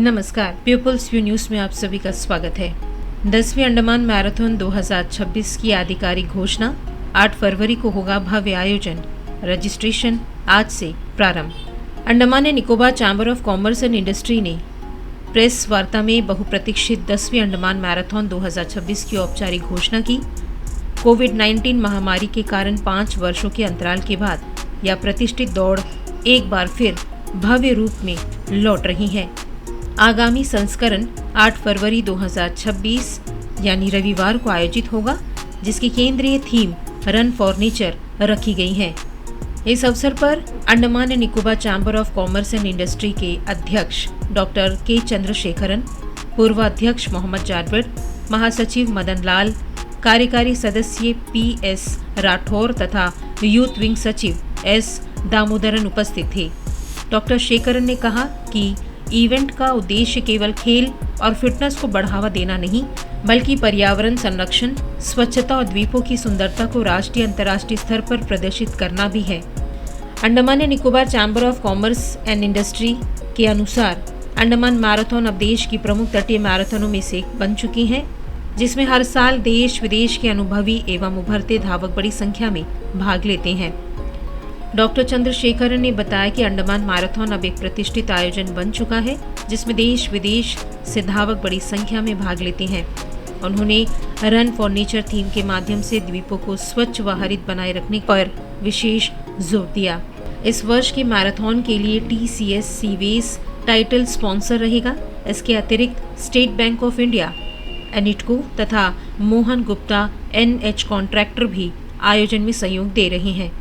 नमस्कार, peoples view news में आप सभी का स्वागत है। 10वीं अंडमान मैराथन 2026 की आधिकारिक घोषणा। 8 फरवरी को होगा भव्य आयोजन। रजिस्ट्रेशन आज से प्रारंभ। Andaman and Nicobar chamber of commerce and industry ने प्रेस वार्ता में बहुप्रतीक्षित 10वीं अंडमान मैराथन 2026 की औपचारिक घोषणा की। कोविड-19 महामारी के कारण 5 वर्षों के अंतराल के बाद यह प्रतिष्ठित दौड़ एक बार फिर भव्य रूप में लौट रही है। आगामी संस्करण 8 फरवरी 2026 यानी रविवार को आयोजित होगा, जिसकी केंद्रीय थीम रन फॉर नेचर रखी गई है। इस अवसर पर Andaman and Nicobar chamber of commerce and industry के अध्यक्ष डॉक्टर के चंद्रशेखरन, पूर्व अध्यक्ष मोहम्मद जारवेद, महासचिव मदन लाल, कार्यकारी सदस्य PS राठौर तथा यूथ विंग सचिव S दामोदरन उपस्थित थे। डॉक्टर शेखरन ने कहा कि इवेंट का उद्देश्य केवल खेल और फिटनेस को बढ़ावा देना नहीं, बल्कि पर्यावरण संरक्षण, स्वच्छता और द्वीपों की सुंदरता को राष्ट्रीय अंतर्राष्ट्रीय स्तर पर प्रदर्शित करना भी है। Andaman and Nicobar chamber of commerce and industry के अनुसार अंडमान मैराथन अब देश की प्रमुख तटीय मैराथनों में से एक बन चुकी है, जिसमें हर साल देश विदेश के अनुभवी एवं उभरते धावक बड़ी संख्या में भाग लेते हैं। डॉक्टर चंद्रशेखरन ने बताया कि अंडमान मैराथन अब एक प्रतिष्ठित आयोजन बन चुका है, जिसमें देश विदेश से धावक बड़ी संख्या में भाग लेते हैं। उन्होंने रन फॉर नेचर थीम के माध्यम से द्वीपों को स्वच्छ व हरित बनाए रखने पर विशेष जोर दिया। इस वर्ष के मैराथन के लिए TCS सीवेज टाइटल स्पॉन्सर रहेगा। इसके अतिरिक्त स्टेट बैंक ऑफ इंडिया, एनिटको तथा मोहन गुप्ता NH कॉन्ट्रैक्टर भी आयोजन में सहयोग दे रहे हैं।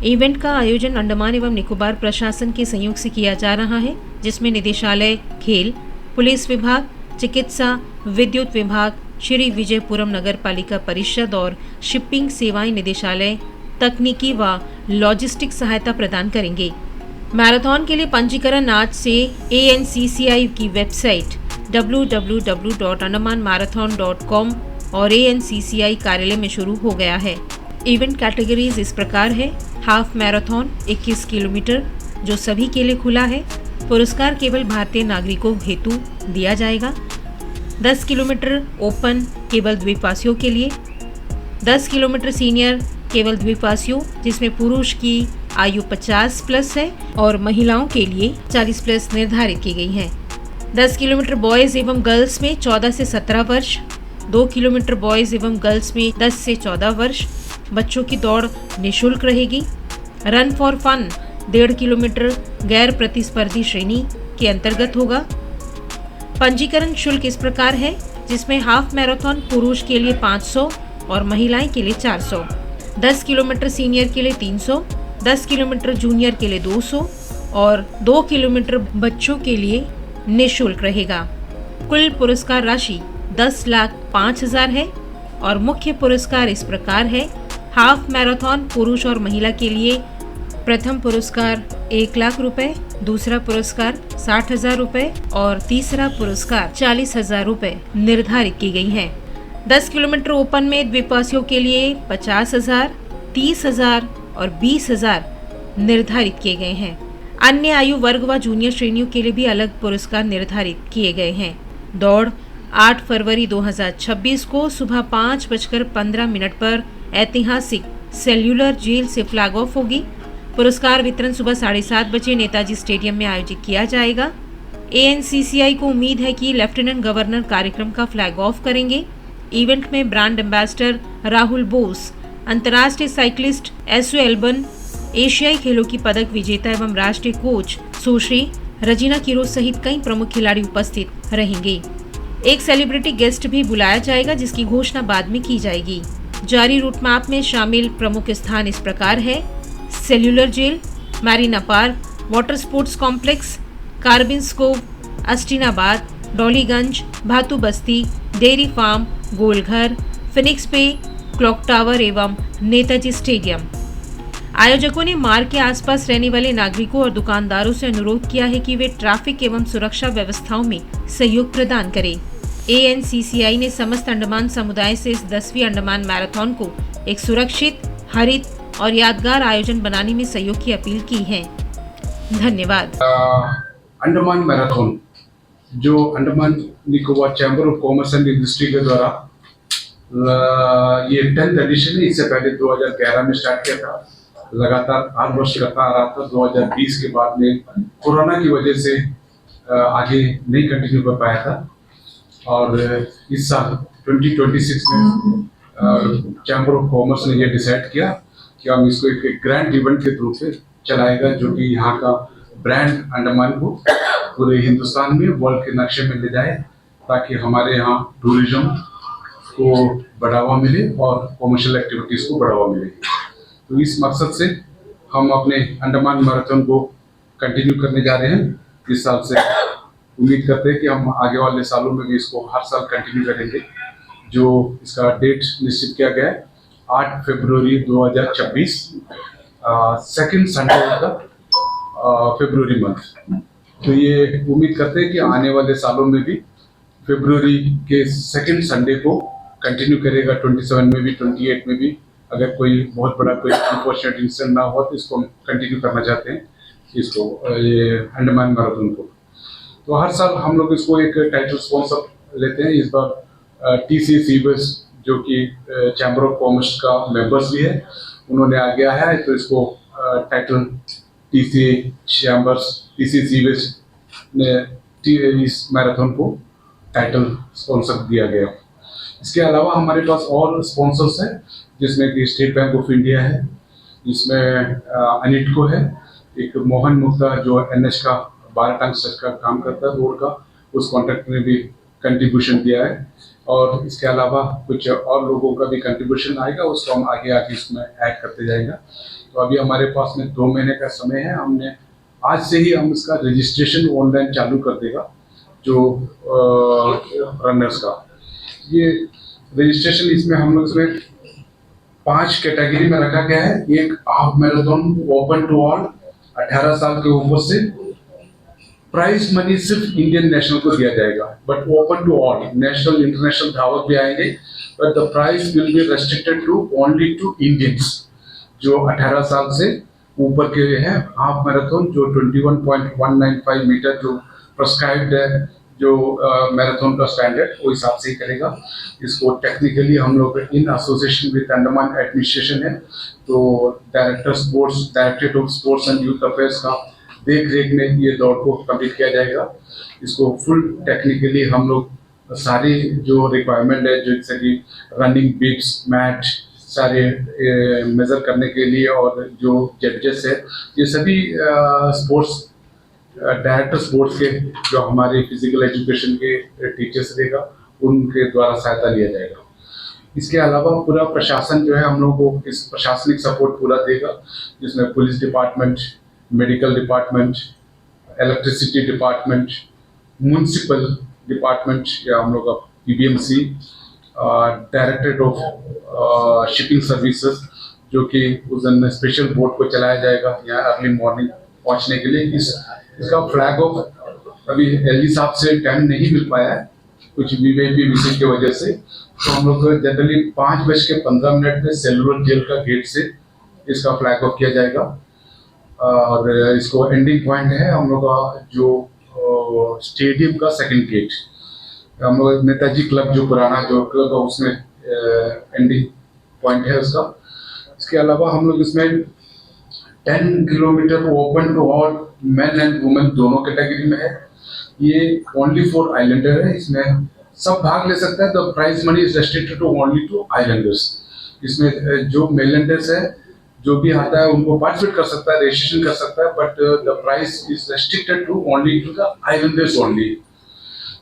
इवेंट का आयोजन अंडमान एवं निकोबार प्रशासन के सहयोग से किया जा रहा है, जिसमें निदेशालय खेल, पुलिस विभाग, चिकित्सा, विद्युत विभाग, श्री विजयपुरम नगर पालिका परिषद और शिपिंग सेवाएं निदेशालय तकनीकी व लॉजिस्टिक सहायता प्रदान करेंगे। मैराथन के लिए पंजीकरण आज से ANCCI की वेबसाइट www.andamanmarathon.com और ANCCI कार्यालय में शुरू हो गया है। इवेंट कैटेगरीज इस प्रकार है: हाफ मैराथन 21 किलोमीटर जो सभी के लिए खुला है, पुरस्कार केवल भारतीय नागरिकों हेतु दिया जाएगा। 10 किलोमीटर ओपन केवल द्वीपवासियों के लिए, 10 किलोमीटर सीनियर केवल द्वीपवासियों जिसमें पुरुष की आयु 50 प्लस है और महिलाओं के लिए 40 प्लस निर्धारित की गई है। 10 किलोमीटर बॉयज एवं गर्ल्स में 14 से 17 वर्ष, 2 किलोमीटर बॉयज एवं गर्ल्स में 10 से 14 वर्ष। बच्चों की दौड़ निःशुल्क रहेगी। रन फॉर फन 1.5 किलोमीटर गैर प्रतिस्पर्धी श्रेणी के अंतर्गत होगा। पंजीकरण शुल्क इस प्रकार है, जिसमें हाफ मैराथन पुरुष के लिए 500 और महिलाएं के लिए 400, 10 किलोमीटर सीनियर के लिए 300, 10 किलोमीटर जूनियर के लिए 200 और 2 किलोमीटर बच्चों के लिए निःशुल्क रहेगा। कुल पुरस्कार राशि 10,05,000 है और मुख्य पुरस्कार इस प्रकार है: हाफ मैराथन पुरुष और महिला के लिए प्रथम पुरस्कार 1 लाख रुपए, दूसरा पुरस्कार 60,000 रुपए और तीसरा पुरस्कार 40,000 रुपए निर्धारित की गई है। 10 किलोमीटर ओपन में द्वीपवासियों के लिए 50,000, 30,000 और 20,000 निर्धारित किए गए हैं। अन्य आयु वर्ग व जूनियर श्रेणियों के लिए भी अलग पुरस्कार निर्धारित किए गए हैं। दौड़ 8 फरवरी 2026 को सुबह 5:15 पर ऐतिहासिक सेल्यूलर जेल से फ्लैग ऑफ होगी। पुरस्कार वितरण सुबह 7:30 बजे नेताजी स्टेडियम में आयोजित किया जाएगा। ANCCI को उम्मीद है कि लेफ्टिनेंट गवर्नर कार्यक्रम का फ्लैग ऑफ करेंगे। इवेंट में ब्रांड एम्बेसडर राहुल बोस, अंतर्राष्ट्रीय साइक्लिस्ट एसो एल्बन, एशियाई खेलों की पदक विजेता एवं राष्ट्रीय कोच सुश्री रजीना किरोज सहित कई प्रमुख खिलाड़ी उपस्थित रहेंगे। एक सेलिब्रिटी गेस्ट भी बुलाया जाएगा, जिसकी घोषणा बाद में की जाएगी। जारी रूट मैप में शामिल प्रमुख स्थान इस प्रकार है: Cellular Jail, Marina Park, water sports complex, Corbyn's Cove, Astinabad, Dollygunj, Bathu Basti, dairy farm, Golghar, Phoenix Bay, clock tower एवं नेताजी स्टेडियम। आयोजकों ने मार्ग के आसपास रहने वाले नागरिकों और दुकानदारों से अनुरोध किया है कि वे ट्रैफिक एवं सुरक्षा व्यवस्थाओं में सहयोग प्रदान करें। ANCCI ने समस्त अंडमान समुदाय से इस 10वीं अंडमान मैराथन को एक सुरक्षित, हरित और यादगार आयोजन बनाने में सहयोग की अपील की है। धन्यवाद। अंडमान मैराथन जो Andaman Nicobar chamber of commerce and industry के द्वारा ये 10th एडिशन है। इससे पहले 2011 में स्टार्ट किया था, लगातार हर वर्ष करता आ रहा था। 2020 के बाद में कोरोना की वजह से आगे नहीं कंटिन्यू कर पाया था, और इस साल 2026 में चैम्बर ऑफ कॉमर्स ने ये डिसाइड किया कि हम इसको एक ग्रैंड इवेंट के रूप में चलाएगा, जो कि यहाँ का ब्रांड अंडमान को पूरे हिंदुस्तान में वर्ल्ड के नक्शे में ले जाए, ताकि हमारे यहाँ टूरिज्म को बढ़ावा मिले और कॉमर्शियल एक्टिविटीज को बढ़ावा मिले। तो इस मकसद से हम अपने अंडमान मैराथन को कंटिन्यू करने जा रहे हैं इस साल से। उम्मीद करते हैं कि हम आगे वाले सालों में भी इसको हर साल कंटिन्यू करेंगे। जो इसका डेट निश्चित किया गया है 8 फरवरी 2026, सेकेंड संडे का फरवरी मंथ। तो ये उम्मीद करते हैं कि आने वाले सालों में भी फरवरी के सेकेंड संडे को कंटिन्यू करेगा। 27 में भी, 28 में भी, अगर कोई बहुत बड़ा कोई अनफॉर्चुनेट इंसिडेंट ना हो तो इसको हम कंटिन्यू करना चाहते हैं, इसको ये अंडमान मैराथन को। तो हर साल हम लोग इसको एक टाइटल स्पॉन्सर लेते हैं। इस बार TCA सीवेज, जो कि चैम्बर ऑफ कॉमर्स का मेंबर्स भी है, उन्होंने आगे आया है। तो इसको टाइटल TCA सीवेज ने इस मैराथन को टाइटल स्पॉन्सर दिया गया। इसके अलावा हमारे पास और स्पॉन्सर्स हैं, जिसमें कि स्टेट बैंक ऑफ इंडिया है, इसमें अनिटको है, एक मोहन मुक्ता जो NH का 12 टन सच का काम करता है रोड का, उस कॉन्ट्रैक्ट में भी कंट्रीब्यूशन दिया है। और इसके अलावा कुछ और लोगों का भी कंट्रीब्यूशन आएगा, उसको हम आगे आगे इसमें ऐड करते जाएगा। तो अभी हमारे पास में 2 महीने का समय है। हमने आज से ही हम इसका रजिस्ट्रेशन ऑनलाइन चालू कर देगा, जो रनर्स का ये रजिस्ट्रेशन, इसमें हम लोग इसमें 5 कैटेगरी में रखा गया है। एक half marathon open to all, 18 साल के ऊपर से। प्राइज मनी सिर्फ इंडियन नेशनल को दिया जाएगा, but open to all, national international धावक भी आएंगे, but the prize will be restricted to only to Indians जो 18 साल से ऊपर के हैं। हाफ मैराथन जो 21.195 मीटर जो प्रेस्क्राइब्ड है, जो मैराथन का स्टैंडर्ड, वो हिसाब से ही करेगा। इसको टेक्निकली हम लोग in association with Andaman administration है, तो directorate of sports and youth affairs का देख रेख में ये दौड़ को कंप्लीट किया जाएगा। इसको फुल टेक्निकली हम लोग सारी जो रिक्वायरमेंट है, जैसे कि रनिंग बिट्स, मैट, सारे मेजर करने के लिए, और जो जजेस है, ये सभी स्पोर्ट्स डायरेक्टर स्पोर्ट्स के जो हमारे फिजिकल एजुकेशन के टीचर्स रहेगा, उनके द्वारा सहायता लिया जाएगा। इसके अलावा पूरा प्रशासन जो है हम लोग को इस प्रशासनिक सपोर्ट पूरा देगा, जिसमें police department, medical department, electricity department, municipal department या हम लोग का PBMC, directorate of shipping services, जो कि उस दिन स्पेशल बोट को चलाया जाएगा यहाँ अर्ली मॉर्निंग पहुँचने के लिए। इसका फ्लैग ऑफ अभी LG साहब से टाइम नहीं मिल पाया है, कुछ VIP विजिट की वजह से। तो हम लोग जनरली 5:15 पे सेलुलर जेल का गेट से इसका फ्लैग ऑफ किया जाएगा, और इसको एंडिंग पॉइंट है हम लोग का जो स्टेडियम का सेकंड गेट। हम लोग नेताजी क्लब, जो पुराना जो क्लब है, उसमें एंडिंग पॉइंट है उसका। इसके अलावा हम लोग इसमें 10 kilometre open to all, men and women दोनों कैटेगरी में है। ये ओनली फॉर आइलैंडर है, इसमें सब भाग ले सकता है। The prize money is restricted to only to islanders. इसमें जो मेलैंडर्स है, जो भी आता है, उनको पार्टिसिपेट कर सकता है, रजिस्ट्रेशन कर सकता है, but the price is restricted to only to the islanders only.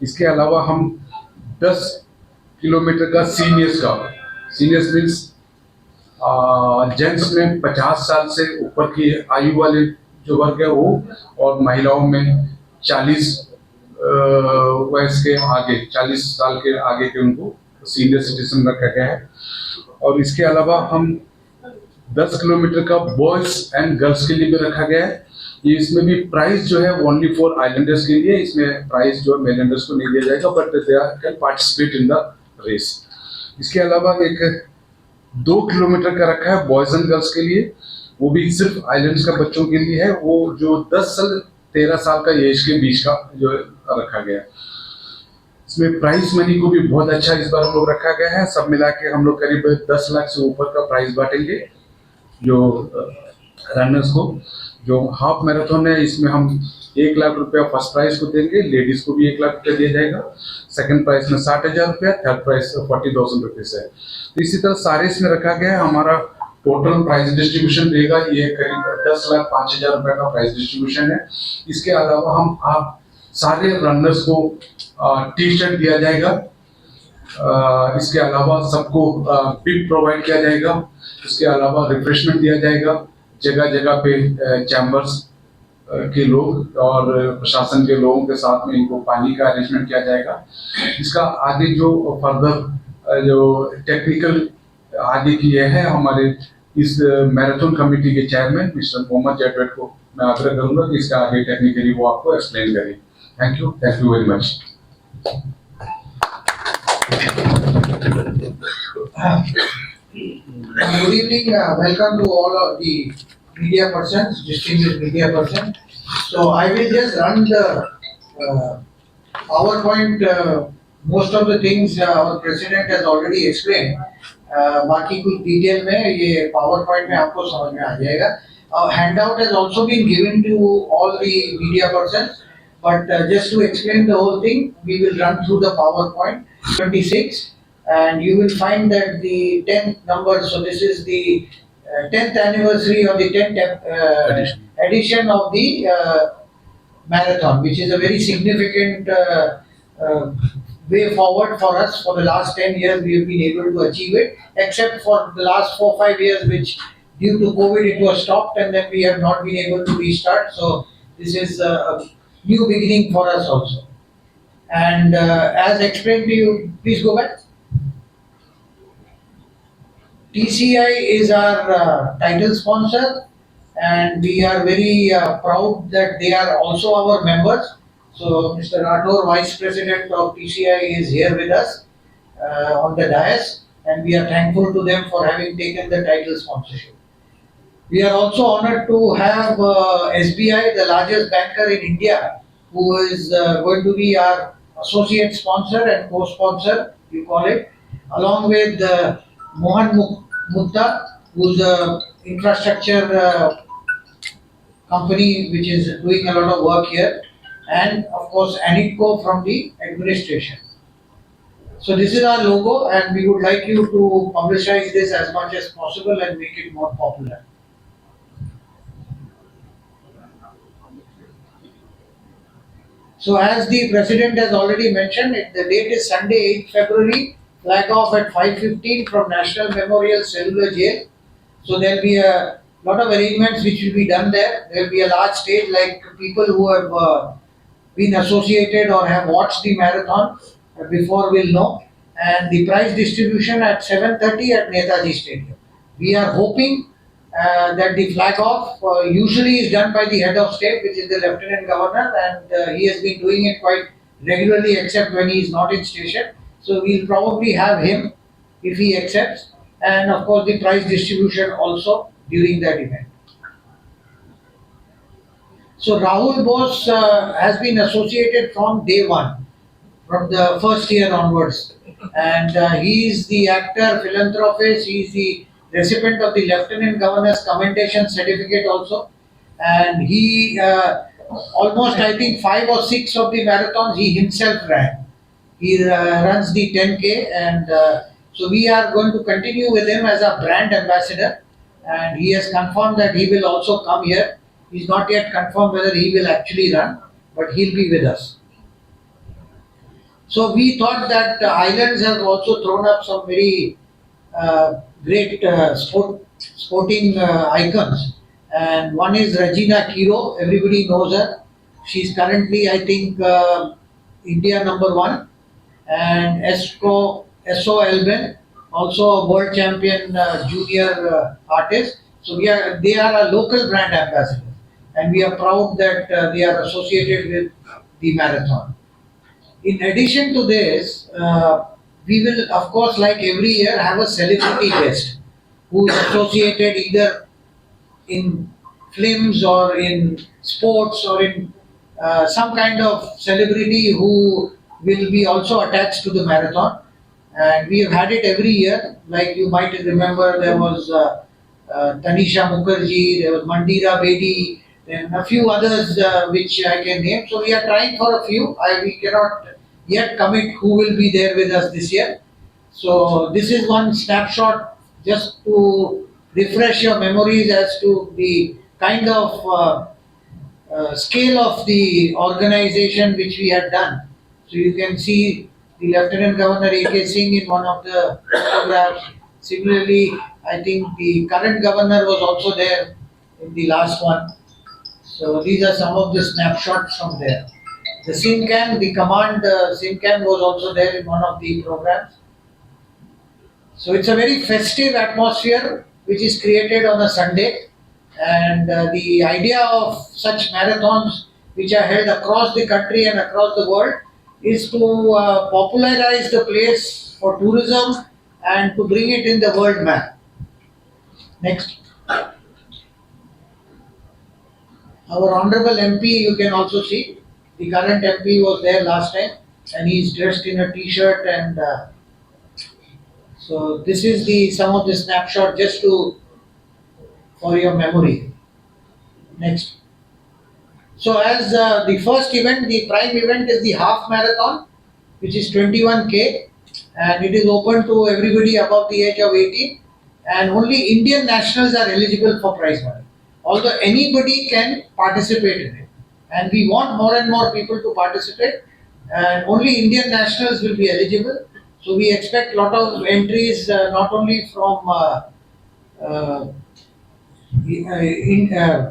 इसके अलावा हम 10 किलोमीटर का सीनियर्स मीन्स जेंट्स में 50 साल से ऊपर की आयु वाले जो वर्ग है वो, और महिलाओं में 40 वयस के आगे, 40 साल के आगे के उनको सीनियर सिटीजन रखा गया है। और इसके अलावा हम 10 किलोमीटर का बॉयज एंड गर्ल्स के लिए भी रखा गया है। ये इसमें भी प्राइस जो है ओनली फॉर आइलैंडर्स के लिए, इसमें प्राइस जो है मेलैंडर्स को नहीं दिया जाएगा, but they can participate in the race. इसके अलावा एक 2 किलोमीटर का रखा है बॉयज एंड गर्ल्स के लिए, वो भी सिर्फ आइलैंड्स का बच्चों के लिए है। वो जो 10 से 13 साल का एज के बीच का जो रखा गया है। इसमें प्राइज मनी को भी बहुत अच्छा इस बार हम लोग रखा गया है। सब मिला के हम लोग करीब 10 लाख से ऊपर का प्राइज बांटेंगे जो रनर्स को। जो हाफ मैराथन है इसमें हम 1 लाख रुपया फर्स्ट प्राइज को देंगे, लेडीज को भी 1 लाख रुपया दिया जाएगा। सेकंड प्राइज में 60,000 रुपया, थर्ड प्राइज 40,000 रुपीज है। तो इसी तरह सारे इसमें रखा गया है। हमारा टोटल प्राइज डिस्ट्रीब्यूशन रहेगा ये करीब 10,05,000 रुपए का प्राइज डिस्ट्रीब्यूशन है। इसके अलावा हम आप सारे रनर्स को टी शर्ट दिया जाएगा। इसके अलावा सबको पिक प्रोवाइड किया जाएगा। इसके अलावा रिफ्रेशमेंट दिया जाएगा। जगह जगह पे चैम्बर्स के लोग और प्रशासन के लोगों के साथ में इनको पानी का अरेंजमेंट किया जाएगा। इसका आगे जो फर्दर जो टेक्निकल आगे की है हमारे इस मैराथन कमेटी के चेयरमैन मिस्टर मोहम्मद जावेद को मैं आग्रह करूंगा कि इसका आगे टेक्निकली वो आपको एक्सप्लेन करें। Thank you very much. Good evening, welcome to all of the media persons, distinguished media persons. So I will just run the PowerPoint. Most of the things our president has already explained. बाकी कुछ detail में ये PowerPoint में आपको समझ में आ जाएगा. Handout has also been given to all the media persons, but just to explain the whole thing, we will run through the PowerPoint 26. And you will find that the 10th number, so this is the 10th anniversary or the 10th edition of the marathon, which is a very significant way forward for us. For the last 10 years, we have been able to achieve it, except for the last 4-5 years, which due to COVID it was stopped, and then we have not been able to restart. So this is a new beginning for us also. And as explained to you, please go back. TCI is our title sponsor, and we are very proud that they are also our members. So Mr. Rathore, Vice President of TCI, is here with us on the dais, and we are thankful to them for having taken the title sponsorship. We are also honored to have SBI, the largest banker in India, who is going to be our associate sponsor and co-sponsor, you call it, along with Mohan Mutta, who's a infrastructure company which is doing a lot of work here, and of course Anitco from the administration. So this is our logo, and we would like you to publicize this as much as possible and make it more popular. So as the President has already mentioned, the date is Sunday, 8th February, flag off at 5:15 from National Memorial Cellular Jail. So there will be a lot of arrangements which will be done there. There will be a large stage, like people who have been associated or have watched the marathon before will know. And the prize distribution at 7:30 at Netaji Stadium. We are hoping that the flag off usually is done by the head of state, which is the Lieutenant Governor, and he has been doing it quite regularly, except when he is not in station. So we'll probably have him if he accepts, and of course the prize distribution also during that event. So Rahul Bose has been associated from day one, from the first year onwards, and he is the actor, philanthropist. He is the recipient of the Lieutenant Governor's Commendation Certificate also, and he almost, I think, 5 or 6 of the marathons he himself ran. He runs the 10K, and so we are going to continue with him as a brand ambassador, and he has confirmed that he will also come here. He's not yet confirmed whether he will actually run, but he'll be with us. So we thought that Islands have also thrown up some very great sporting icons, and one is Regina Kiro. Everybody knows her. She's currently, I think, India #1, and Eso Elben, also a world champion junior artist. So they are a local brand ambassador, and we are proud that they are associated with the marathon. In addition to this, we will, of course, like every year, have a celebrity guest who is associated either in films or in sports or in some kind of celebrity who will be also attached to the marathon. And we have had it every year. Like you might remember, there was Tanisha Mukherjee, there was Mandira Bedi, then a few others which I can name. So we are trying for a few. We cannot yet commit who will be there with us this year. So this is one snapshot just to refresh your memories as to the kind of scale of the organization which we had done. So you can see the Lieutenant Governor A.K. Singh in one of the photographs. Similarly, I think the current governor was also there in the last one. So these are some of the snapshots from there. The Simcan, the command Simcan was also there in one of the programs. So it's a very festive atmosphere which is created on a Sunday, and the idea of such marathons which are held across the country and across the world is to popularize the place for tourism and to bring it in the world map. Next. Our honorable MP, you can also see, the current MP was there last time and he's dressed in a t-shirt and so this is the some of the snapshot just to for your memory. Next. So as the first event, the prime event is the half marathon, which is 21K, and it is open to everybody above the age of 18, and only Indian nationals are eligible for prize money. Although anybody can participate in it, and we want more and more people to participate, and only Indian nationals will be eligible. So we expect a lot of entries, not only from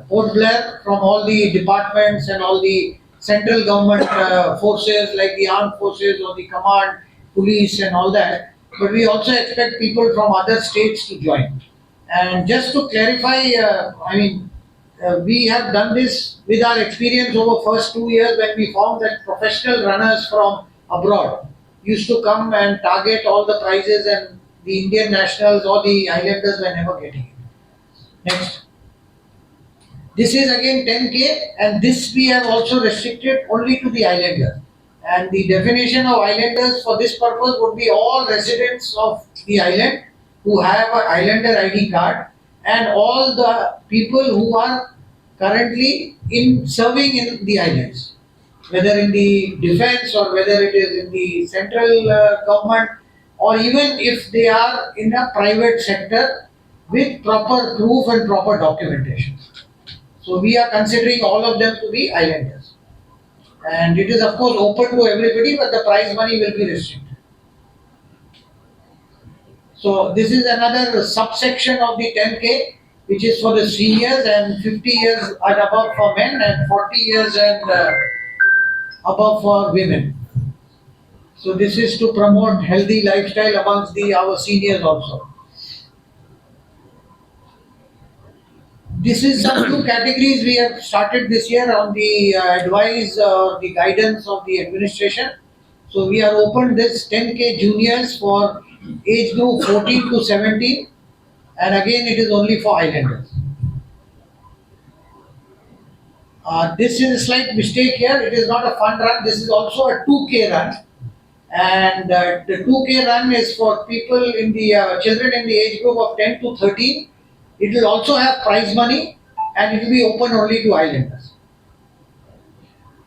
Port Blair, from all the departments and all the central government forces like the armed forces or the command, police and all that. But we also expect people from other states to join. And just to clarify, we have done this with our experience over first 2 years when we found that professional runners from abroad used to come and target all the prizes and the Indian nationals or the islanders were never getting it. Next. This is again 10K and this we have also restricted only to the islanders. And the definition of islanders for this purpose would be all residents of the island who have an islander ID card and all the people who are currently serving in the islands, whether in the defense or whether it is in the central government or even if they are in a private sector with proper proof and proper documentation. So we are considering all of them to be islanders. And it is of course open to everybody, but the prize money will be restricted. So this is another subsection of the 10K, which is for the seniors, and 50 years and above for men and 40 years and above for women. So this is to promote healthy lifestyle amongst our seniors also. This is some new categories we have started this year on the advice or the guidance of the administration. So we are open this 10K juniors for age group 14 to 17, and again it is only for islanders. This is a slight mistake here. It is not a fun run. This is also a 2K run, and the 2K run is for people in the children in the age group of 10 to 13. It will also have prize money, and it will be open only to islanders.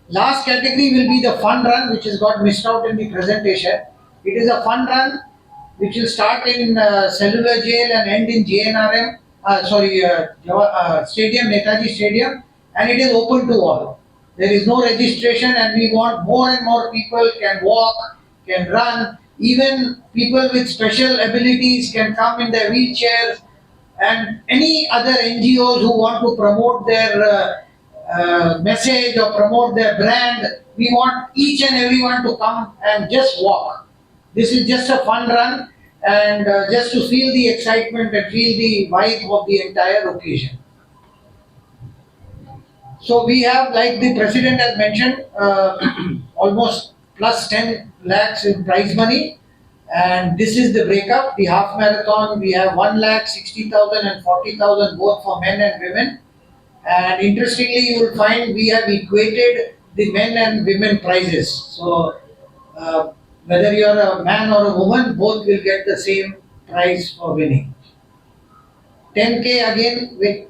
Last category will be the fun run, which has got missed out in the presentation. It is a fun run which will start in Cellular Jail and end in JNRM, Stadium, Netaji Stadium, and it is open to all. There is no registration, and we want more and more people can walk, can run. Even people with special abilities can come in their wheelchairs, and any other NGOs who want to promote their message or promote their brand, we want each and everyone to come and just walk. This is just a fun run and just to feel the excitement and feel the vibe of the entire occasion. So we have, like the President has mentioned, almost plus 10 lakhs in prize money. And this is the breakup. The half marathon, we have 1,60,000 and 40,000 both for men and women. And interestingly, you will find we have equated the men and women prizes. So whether you are a man or a woman, both will get the same prize for winning. 10K again with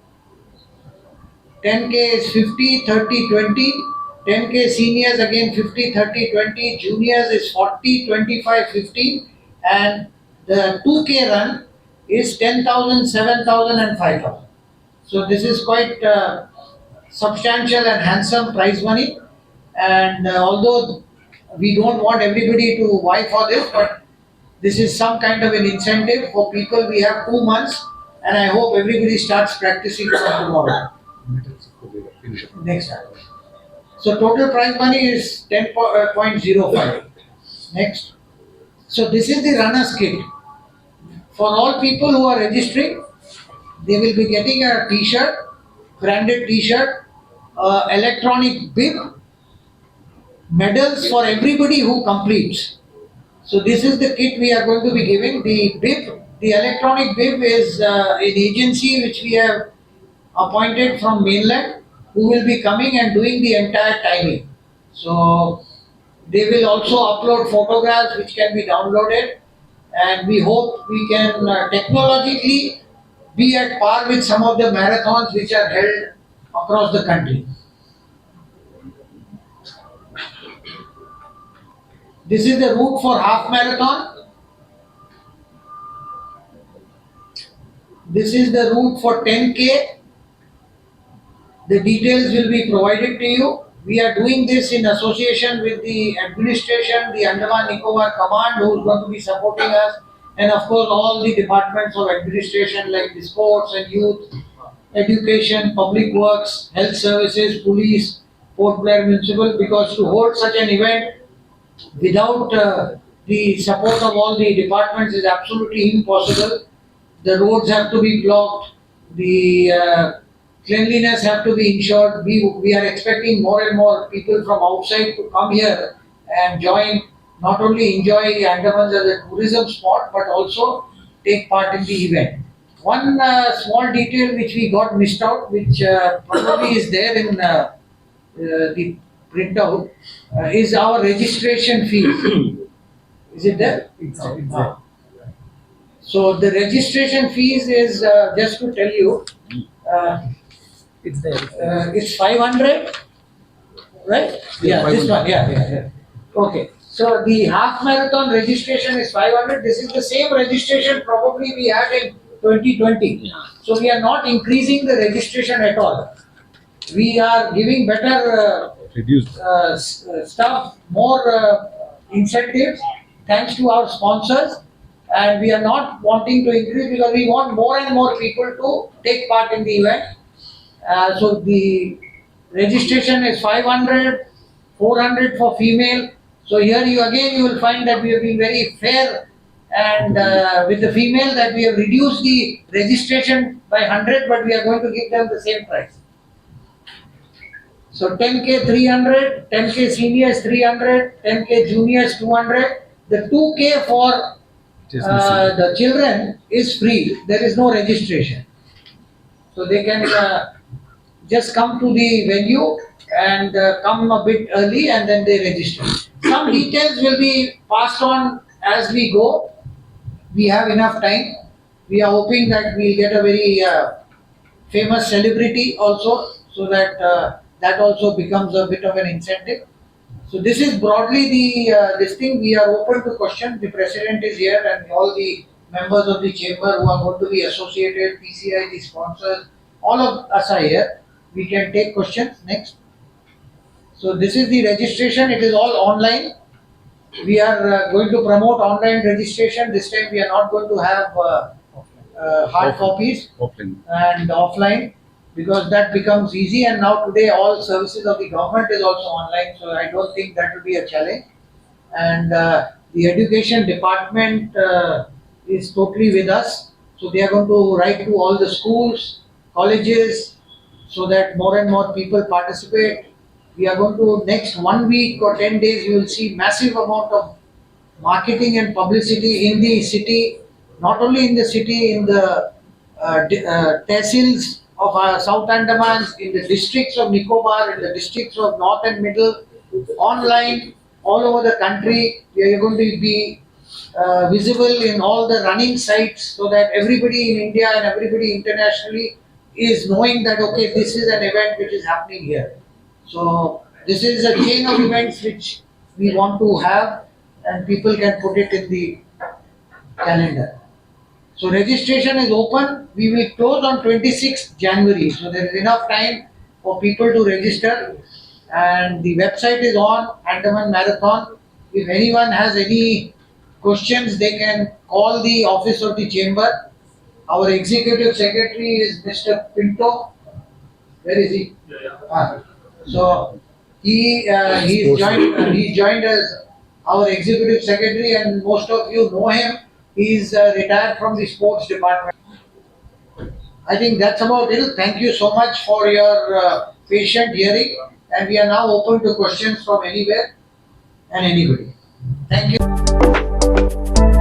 10K is 50, 30, 20. 10K seniors again 50, 30, 20. Juniors is 40, 25, 15. And the 2K run is 10,000, 7,000 and 5,000. So this is quite substantial and handsome prize money. And although we don't want everybody to vie for this, but this is some kind of an incentive for people. We have 2 months, and I hope everybody starts practicing from tomorrow. Next time. So total prize money is 10.05. Next. So this is the runner's kit. For all people who are registering, they will be getting a T-shirt, branded T-shirt, electronic bib, medals for everybody who completes. So this is the kit we are going to be giving. The bib, the electronic bib is an agency which we have appointed from mainland, who will be coming and doing the entire timing. So they will also upload photographs which can be downloaded, and we hope we can technologically be at par with some of the marathons which are held across the country. This is the route for half marathon. This is the route for 10K. The details will be provided to you. We are doing this in association with the administration, the Andaman Nicobar Command, who is going to be supporting us, and of course all the departments of administration like the sports and youth, education, public works, health services, police, Port Blair Municipal, because to hold such an event without the support of all the departments is absolutely impossible. The roads have to be blocked, the cleanliness have to be ensured. We are expecting more and more people from outside to come here and join, not only enjoy Andamans as a tourism spot, but also take part in the event. One small detail which we got missed out, which probably is there in the printout, is our registration fee. Is it there? It's Ah. So the registration fees is, just to tell you, it's there. it's 500, right? Yeah, this one, yeah. Okay, so the half marathon registration is 500. This is the same registration probably we had in 2020. So we are not increasing the registration at all. We are giving better Reduced. stuff, more incentives, thanks to our sponsors, and we are not wanting to increase because we want more and more people to take part in the event. So the registration is 500, 400 for female. So here you will find that we have been very fair, and with the female that we have reduced the registration by 100, but we are going to give them the same price. So 10K 300, 10K seniors 300, 10K juniors 200. The 2K for the children is free. There is no registration. So they can just come to the venue and come a bit early and then they register. Some details will be passed on as we go. We have enough time. We are hoping that we'll get a very famous celebrity also, so that that also becomes a bit of an incentive. So this is broadly the this thing. We are open to questions. The president is here and all the members of the chamber who are going to be associated, PCI, the sponsors, all of us are here. We can take questions. Next. So this is the registration. It is all online. We are going to promote online registration. This time we are not going to have hard copies Offline. and offline, because that becomes easy, and now today all services of the government is also online, so I don't think that will be a challenge. And the education department is totally with us, so they are going to write to all the schools, colleges, so that more and more people participate. We are going to, next 1 week or 10 days, you will see massive amount of marketing and publicity in the city, not only in the city, in the tehsils, of South Andaman, in the districts of Nicobar, in the districts of North and Middle, online, all over the country. We are going to be visible in all the running sites so that everybody in India and everybody internationally is knowing that okay, this is an event which is happening here. So this is a chain of events which we want to have, and people can put it in the calendar. So registration is open. We will close on 26th January. So there is enough time for people to register. And the website is on Andaman Marathon. If anyone has any questions, they can call the office of the chamber. Our executive secretary is Mr. Pinto. Where is he? So he's joined as our executive secretary, and most of you know him. He's retired from the sports department. I think that's about it. Thank you so much for your patient hearing, and we are now open to questions from anywhere and anybody. Thank you.